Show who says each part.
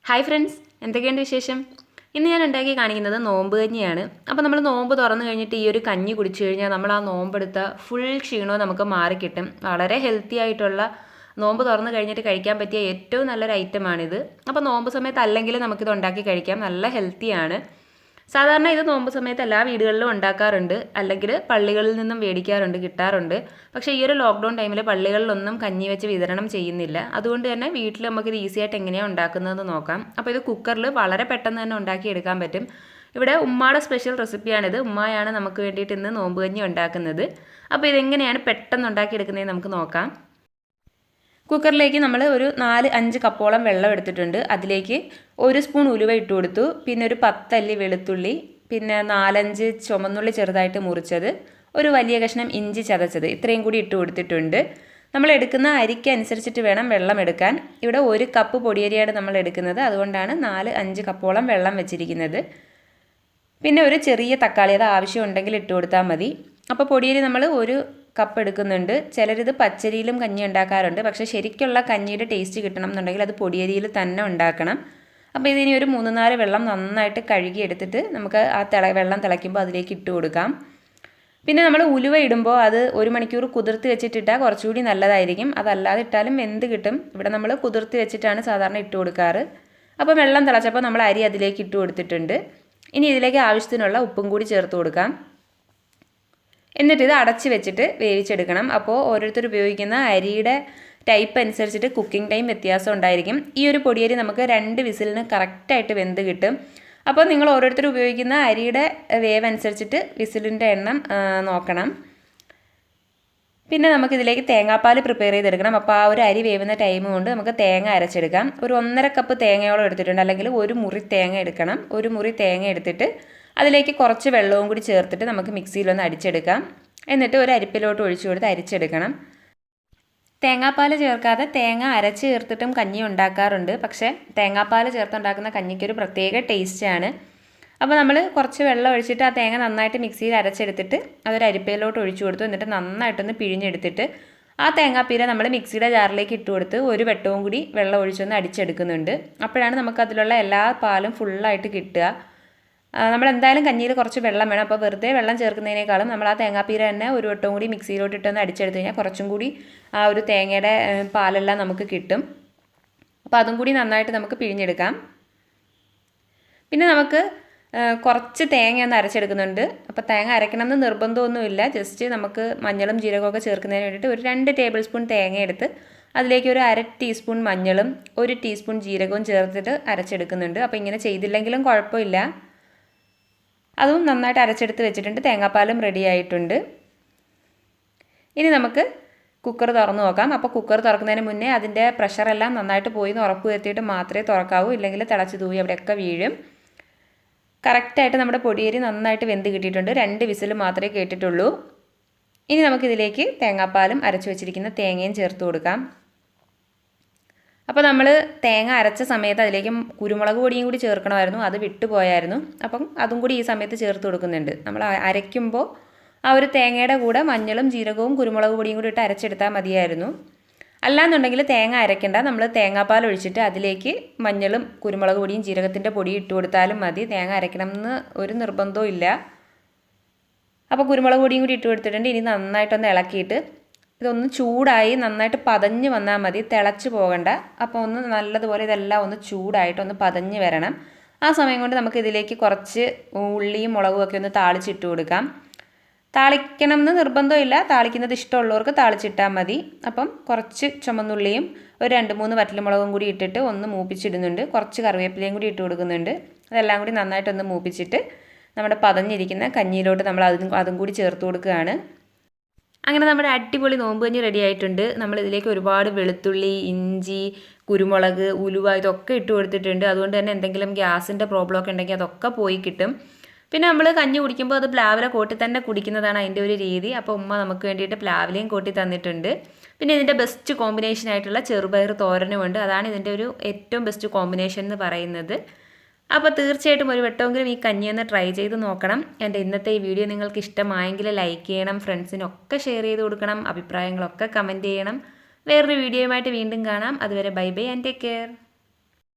Speaker 1: Hi friends, എന്തൊക്കെയുണ്ട് വിശേഷം? ഇന്ന് ഞാൻ ഉണ്ടാക്കി കാണിക്കുന്നത് നോമ്പ് കഞ്ഞിയാണ്. അപ്പോൾ നമ്മൾ നോമ്പ് തുറന്നു കഴിഞ്ഞിട്ട് ഈ ഒരു കഞ്ഞി കുടിച്ചു കഴിഞ്ഞാൽ നമ്മൾ ആ നോമ്പെടുത്ത ഫുൾ ക്ഷീണവും നമുക്ക് മാറി കിട്ടും. വളരെ ഹെൽത്തി ആയിട്ടുള്ള നോമ്പ് തുറന്നു കഴിഞ്ഞിട്ട് കഴിക്കാൻ പറ്റിയ ഏറ്റവും നല്ലൊരു ഐറ്റമാണിത്. അപ്പോൾ നോമ്പ് സമയത്ത് അല്ലെങ്കിൽ നമുക്കിത് ഉണ്ടാക്കി കഴിക്കാം. നല്ല ഹെൽത്തിയാണ്. സാധാരണ ഇത് നോമ്പ് സമയത്ത് എല്ലാ വീടുകളിലും ഉണ്ടാക്കാറുണ്ട്, അല്ലെങ്കിൽ പള്ളികളിൽ നിന്നും മേടിക്കാറുണ്ട്, കിട്ടാറുണ്ട്. പക്ഷേ ഈ ഒരു ലോക്ക്ഡൗൺ ടൈമിൽ പള്ളികളിലൊന്നും കഞ്ഞി വെച്ച് വിതരണം ചെയ്യുന്നില്ല. അതുകൊണ്ട് തന്നെ വീട്ടിൽ നമുക്കിത് ഈസി ആയിട്ട് എങ്ങനെയാണ് ഉണ്ടാക്കുന്നതെന്ന് നോക്കാം. അപ്പോൾ ഇത് കുക്കറിൽ വളരെ പെട്ടെന്ന് തന്നെ ഉണ്ടാക്കിയെടുക്കാൻ പറ്റും. ഇവിടെ ഉമ്മയുടെ സ്പെഷ്യൽ റെസിപ്പിയാണിത്. ഉമ്മയാണ് നമുക്ക് വേണ്ടിയിട്ട് ഇന്ന് നോമ്പ് കഞ്ഞി ഉണ്ടാക്കുന്നത്. അപ്പോൾ ഇതെങ്ങനെയാണ് പെട്ടെന്ന് ഉണ്ടാക്കിയെടുക്കുന്നതെന്ന് നമുക്ക് നോക്കാം. കുക്കറിലേക്ക് നമ്മൾ ഒരു 4-5 കപ്പോളം വെള്ളം എടുത്തിട്ടുണ്ട്. അതിലേക്ക് 1 സ്പൂൺ ഉലുവ ഇട്ട് കൊടുത്തു. പിന്നെ ഒരു 10 അല്ലി വെളുത്തുള്ളി, പിന്നെ 4-5 ചുമന്നുള്ളി ചെറുതായിട്ട് മുറിച്ചത്, ഒരു വലിയ കഷ്ണം ഇഞ്ചി ചതച്ചത്, ഇത്രയും കൂടി ഇട്ട് കൊടുത്തിട്ടുണ്ട്. നമ്മൾ എടുക്കുന്ന അരിക്ക് അനുസരിച്ചിട്ട് വേണം വെള്ളം എടുക്കാൻ. ഇവിടെ 1 കപ്പ് പൊടിയരിയാണ് നമ്മൾ എടുക്കുന്നത്, അതുകൊണ്ടാണ് 4-5 കപ്പോളം വെള്ളം വെച്ചിരിക്കുന്നത്. പിന്നെ ഒരു ചെറിയ തക്കാളി, അത് ആവശ്യമുണ്ടെങ്കിൽ ഇട്ട് കൊടുത്താൽ മതി. അപ്പോൾ പൊടിയരി നമ്മൾ 1 കപ്പ് എടുക്കുന്നുണ്ട്. ചിലരിത് പച്ചരിയിലും കഞ്ഞി ഉണ്ടാക്കാറുണ്ട്. പക്ഷേ ശരിക്കുള്ള കഞ്ഞിയുടെ ടേസ്റ്റ് കിട്ടണം എന്നുണ്ടെങ്കിൽ അത് പൊടിയരിയിൽ തന്നെ ഉണ്ടാക്കണം. അപ്പോൾ ഇതിനി ഒരു 3-4 വെള്ളം നന്നായിട്ട് കഴുകി എടുത്തിട്ട് നമുക്ക് ആ വെള്ളം തിളയ്ക്കുമ്പോൾ അതിലേക്ക് ഇട്ട് കൊടുക്കാം. പിന്നെ നമ്മൾ ഉലുവ ഇടുമ്പോൾ അത് 1 മണിക്കൂർ കുതിർത്ത് വെച്ചിട്ടിട്ടാൽ കുറച്ചുകൂടി നല്ലതായിരിക്കും. അതല്ലാതെ ഇട്ടാലും വെന്ത് കിട്ടും. ഇവിടെ നമ്മൾ കുതിർത്ത് വെച്ചിട്ടാണ് സാധാരണ ഇട്ട് കൊടുക്കാറ്. അപ്പോൾ വെള്ളം തിളച്ചപ്പോൾ നമ്മൾ അരി അതിലേക്ക് ഇട്ട് കൊടുത്തിട്ടുണ്ട്. ഇനി ഇതിലേക്ക് ആവശ്യത്തിനുള്ള ഉപ്പും കൂടി ചേർത്ത് കൊടുക്കാം. എന്നിട്ട് ഇത് അടച്ച് വെച്ചിട്ട് വേവിച്ചെടുക്കണം. അപ്പോൾ ഓരോരുത്തർ ഉപയോഗിക്കുന്ന അരിയുടെ ടൈപ്പ് അനുസരിച്ചിട്ട് കുക്കിംഗ് ടൈം വ്യത്യാസം ഉണ്ടായിരിക്കും. ഈ ഒരു പൊടിയരി നമുക്ക് 2 വിസിലിന് കറക്റ്റായിട്ട് വെന്ത് കിട്ടും. അപ്പോൾ നിങ്ങൾ ഓരോരുത്തർ ഉപയോഗിക്കുന്ന അരിയുടെ വേവ് അനുസരിച്ചിട്ട് വിസിലിൻ്റെ എണ്ണം നോക്കണം. പിന്നെ നമുക്കിതിലേക്ക് തേങ്ങാപ്പാൽ പ്രിപ്പയർ ചെയ്തെടുക്കണം. അപ്പോൾ ആ ഒരു അരി വേവുന്ന ടൈം കൊണ്ട് നമുക്ക് തേങ്ങ അരച്ചെടുക്കാം. ഒരു 1.5 കപ്പ് തേങ്ങയോളം എടുത്തിട്ടുണ്ട്, അല്ലെങ്കിൽ 1 മുറി തേങ്ങ എടുക്കണം. 1 മുറി തേങ്ങ എടുത്തിട്ട് അതിലേക്ക് കുറച്ച് വെള്ളവും കൂടി ചേർത്തിട്ട് നമുക്ക് മിക്സിയിലൊന്ന് അടിച്ചെടുക്കാം. എന്നിട്ട് ഒരു അരിപ്പിലോട്ട് ഒഴിച്ചു കൊടുത്ത് അരിച്ചെടുക്കണം. തേങ്ങാപ്പാൽ ചേർക്കാതെ തേങ്ങ അരച്ച് ചേർത്തിട്ടും കഞ്ഞി ഉണ്ടാക്കാറുണ്ട്. പക്ഷേ തേങ്ങാപ്പാൽ ചേർത്തുണ്ടാക്കുന്ന കഞ്ഞിക്കൊരു പ്രത്യേക ടേസ്റ്റാണ്. അപ്പോൾ നമ്മൾ കുറച്ച് വെള്ളം ഒഴിച്ചിട്ട് ആ തേങ്ങ നന്നായിട്ട് മിക്സിയിൽ അരച്ചെടുത്തിട്ട് അതൊരു അരിപ്പയിലോട്ട് ഒഴിച്ചു കൊടുത്തു. എന്നിട്ട് നന്നായിട്ടൊന്ന് പിഴിഞ്ഞെടുത്തിട്ട് ആ തേങ്ങാപ്പീര നമ്മൾ മിക്സിയുടെ ജാറിലേക്ക് ഇട്ട് കൊടുത്ത് ഒരു വെട്ടവും കൂടി വെള്ളം ഒഴിച്ചൊന്ന് അടിച്ചെടുക്കുന്നുണ്ട്. അപ്പോഴാണ് നമുക്കതിലുള്ള എല്ലാ പാലും ഫുള്ളായിട്ട് കിട്ടുക. നമ്മൾ എന്തായാലും കഞ്ഞിയിൽ കുറച്ച് വെള്ളം വേണം. അപ്പോൾ വെറുതെ വെള്ളം ചേർക്കുന്നതിനേക്കാളും നമ്മൾ ആ തേങ്ങാപ്പീര തന്നെ ഒരു വട്ടവും കൂടി മിക്സിയിലോട്ട് ഇട്ടൊന്ന് അടിച്ചെടുത്ത് കഴിഞ്ഞാൽ കുറച്ചും കൂടി ആ ഒരു തേങ്ങയുടെ പാലെല്ലാം നമുക്ക് കിട്ടും. അപ്പോൾ അതും കൂടി നന്നായിട്ട് നമുക്ക് പിഴിഞ്ഞെടുക്കാം. പിന്നെ നമുക്ക് കുറച്ച് തേങ്ങ ഒന്ന് അരച്ചെടുക്കുന്നുണ്ട്. അപ്പോൾ തേങ്ങ അരയ്ക്കണമെന്ന് നിർബന്ധമൊന്നുമില്ല. ജസ്റ്റ് നമുക്ക് മഞ്ഞളും ജീരകമൊക്കെ ചേർക്കുന്നതിന് വേണ്ടിയിട്ട് ഒരു 2 ടേബിൾ സ്പൂൺ തേങ്ങ എടുത്ത് അതിലേക്ക് ഒരു 1/2 ടീസ്പൂൺ മഞ്ഞളും 1 ടീസ്പൂൺ ജീരകവും ചേർത്തിട്ട് അരച്ചെടുക്കുന്നുണ്ട്. അപ്പോൾ ഇങ്ങനെ ചെയ്തില്ലെങ്കിലും കുഴപ്പമില്ല. അതും നന്നായിട്ട് അരച്ചെടുത്ത് വെച്ചിട്ടുണ്ട്. തേങ്ങാപ്പാലും റെഡി ആയിട്ടുണ്ട്. ഇനി നമുക്ക് കുക്കർ തുറന്ന് നോക്കാം. അപ്പോൾ കുക്കർ തുറക്കുന്നതിന് മുന്നേ അതിൻ്റെ പ്രഷറെല്ലാം നന്നായിട്ട് പോയി എന്ന് ഉറപ്പ് വരുത്തിയിട്ട് മാത്രമേ തുറക്കാവൂ, ഇല്ലെങ്കിൽ തിളച്ച് തൂവി അവിടെയൊക്കെ വീഴും. കറക്റ്റായിട്ട് നമ്മുടെ പൊടിയരി നന്നായിട്ട് വെന്ത് കിട്ടിയിട്ടുണ്ട്. 2 വിസിൽ മാത്രമേ കേട്ടിട്ടുള്ളൂ. ഇനി നമുക്കിതിലേക്ക് തേങ്ങാപ്പാലും അരച്ച് വെച്ചിരിക്കുന്ന തേങ്ങയും ചേർത്ത് കൊടുക്കാം. അപ്പോൾ നമ്മൾ തേങ്ങ അരച്ച സമയത്ത് അതിലേക്ക് കുരുമുളക് പൊടിയും കൂടി ചേർക്കണമായിരുന്നു, അത് വിട്ടുപോയായിരുന്നു. അപ്പം അതും കൂടി ഈ സമയത്ത് ചേർത്ത് കൊടുക്കുന്നുണ്ട്. നമ്മൾ അരയ്ക്കുമ്പോൾ ആ ഒരു തേങ്ങയുടെ കൂടെ മഞ്ഞളും ജീരകവും കുരുമുളക് പൊടിയും കൂടി ഇട്ട് അരച്ചെടുത്താൽ മതിയായിരുന്നു. അല്ലാന്നുണ്ടെങ്കിൽ തേങ്ങ അരയ്ക്കേണ്ട, നമ്മൾ തേങ്ങാപ്പാൽ ഒഴിച്ചിട്ട് അതിലേക്ക് മഞ്ഞളും കുരുമുളക് പൊടിയും ജീരകത്തിൻ്റെ പൊടിയും ഇട്ട് കൊടുത്താലും മതി. തേങ്ങ അരയ്ക്കണമെന്ന് ഒരു നിർബന്ധവും ഇല്ല. അപ്പോൾ കുരുമുളക് പൊടിയും കൂടി ഇട്ട് കൊടുത്തിട്ടുണ്ട്. ഇനി നന്നായിട്ടൊന്ന് ഇളക്കിയിട്ട് ഇതൊന്ന് ചൂടായി നന്നായിട്ട് പതഞ്ഞ് വന്നാൽ മതി, തിളച്ച് പോകണ്ട. അപ്പോൾ ഒന്ന് നല്ലതുപോലെ ഇതെല്ലാം ഒന്ന് ചൂടായിട്ടൊന്ന് പതഞ്ഞ് വരണം. ആ സമയം കൊണ്ട് നമുക്ക് ഇതിലേക്ക് കുറച്ച് ഉള്ളിയും മുളകും ഒക്കെ ഒന്ന് താളിച്ചിട്ട് കൊടുക്കാം. താളിക്കണം എന്ന് നിർബന്ധമില്ല, താളിക്കുന്നത് ഇഷ്ടമുള്ളവർക്ക് താളിച്ചിട്ടാൽ മതി. അപ്പം കുറച്ച് ചുമന്നുള്ളിയും ഒരു 2-3 വറ്റൽമുളകും കൂടി ഇട്ടിട്ട് ഒന്ന് മൂപ്പിച്ചിടുന്നുണ്ട്. കുറച്ച് കറിവേപ്പിലയും കൂടി ഇട്ട് കൊടുക്കുന്നുണ്ട്. അതെല്ലാം കൂടി നന്നായിട്ടൊന്ന് മൂപ്പിച്ചിട്ട് നമ്മുടെ പതഞ്ഞിരിക്കുന്ന കഞ്ഞിയിലോട്ട് നമ്മൾ അതും കൂടി ചേർത്ത് കൊടുക്കുകയാണ്. അങ്ങനെ നമ്മുടെ അടിപൊളി നോമ്പ് കഞ്ഞി റെഡി ആയിട്ടുണ്ട്. നമ്മളിതിലേക്ക് ഒരുപാട് വെളുത്തുള്ളി, ഇഞ്ചി, കുരുമുളക്, ഉലുവ ഇതൊക്കെ ഇട്ട് കൊടുത്തിട്ടുണ്ട്. അതുകൊണ്ട് തന്നെ എന്തെങ്കിലും ഗ്യാസിൻ്റെ പ്രോബ്ലം ഒക്കെ ഉണ്ടെങ്കിൽ അതൊക്കെ പോയി കിട്ടും. പിന്നെ നമ്മൾ കഞ്ഞി കുടിക്കുമ്പോൾ അത് പ്ലാവില കോട്ടി തന്നെ കുടിക്കുന്നതാണ് അതിൻ്റെ ഒരു രീതി. അപ്പോൾ ഉമ്മ നമുക്ക് വേണ്ടിയിട്ട് പ്ലാവിലയും കോട്ടി തന്നിട്ടുണ്ട്. പിന്നെ ഇതിൻ്റെ ബെസ്റ്റ് കോമ്പിനേഷൻ ആയിട്ടുള്ള ചെറുപയർ തോരനുമുണ്ട്. അതാണ് ഇതിൻ്റെ ഒരു ഏറ്റവും ബെസ്റ്റ് കോമ്പിനേഷൻ എന്ന് പറയുന്നത്. അപ്പോൾ തീർച്ചയായിട്ടും ഒരു വട്ടമെങ്കിലും ഈ കഞ്ഞിയൊന്ന് ട്രൈ ചെയ്ത് നോക്കണം. എൻ്റെ ഇന്നത്തെ ഈ വീഡിയോ നിങ്ങൾക്ക് ഇഷ്ടമായെങ്കിൽ ലൈക്ക് ചെയ്യണം, ഫ്രണ്ട്സിനൊക്കെ ഷെയർ ചെയ്ത് കൊടുക്കണം, അഭിപ്രായങ്ങളൊക്കെ കമൻറ്റ് ചെയ്യണം. വേറൊരു വീഡിയോയുമായിട്ട് വീണ്ടും കാണാം. അതുവരെ bye bye and take care.